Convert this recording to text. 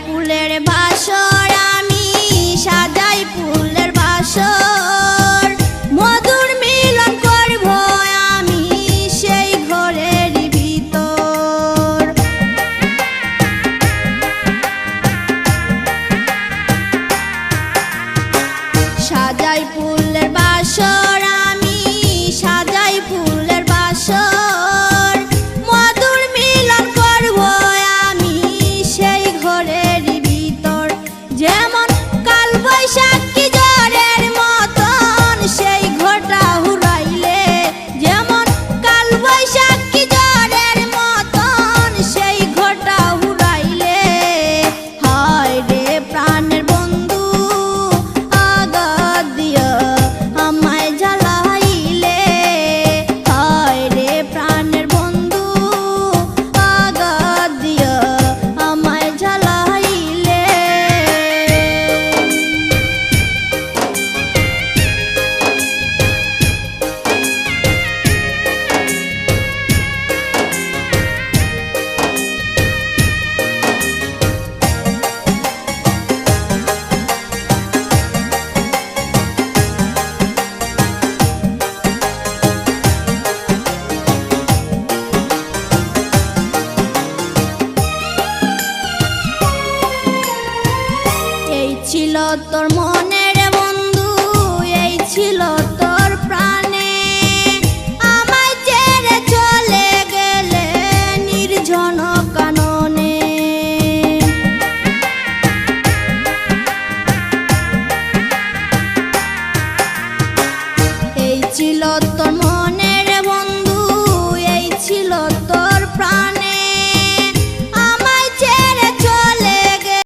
ফুলের বাসর আমি সাজাই ফুলের বাসর মধুর মিলন করব আমি সেই ঘরের ভিতর সাজাই ফুলের বাসর আমি সাজাই ফুলের বাসর মধুর মিলন করব আমি সেই ঘরের ভিতর যেমন কাল বৈশাখী ঝড়ের মতন সেই ঘরটা হুড়াইলে যেমন কাল বৈশাখী ঝড়ের মতন সেই ঘরটা হুড়াইলে হায় রে প্রাণের বন্ধু আঘাত দিয়া আমায় জ্বালাইলে হায় রে প্রাণের বন্ধু আঘাত দিয়া আমায় জ্বালাইলে এই ছিল তোর মনের বন্ধু এই ছিল